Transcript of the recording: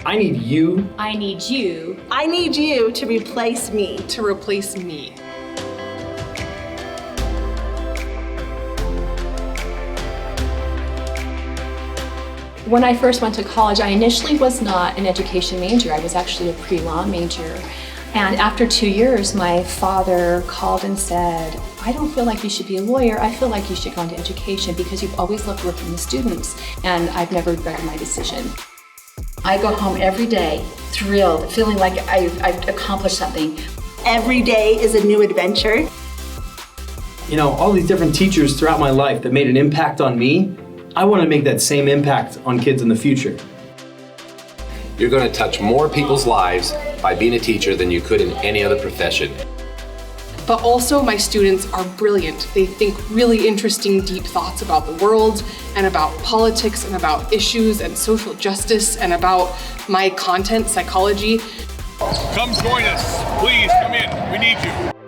I need you. I need you. I need you to replace me. To replace me. When I first went to college, I initially was not an education major. I was actually a pre-law major. And after 2 years, my father called and said, I don't feel like you should be a lawyer. I feel like you should go into education because you've always loved working with students. And I've never regretted my decision. I go home every day thrilled, feeling like I've accomplished something. Every day is a new adventure. You know, all these different teachers throughout my life that made an impact on me, I want to make that same impact on kids in the future. You're going to touch more people's lives by being a teacher than you could in any other profession. But also my students are brilliant. They think really interesting, deep thoughts about the world and about politics and about issues and social justice and about my content, psychology. Come join us. Please come in. We need you.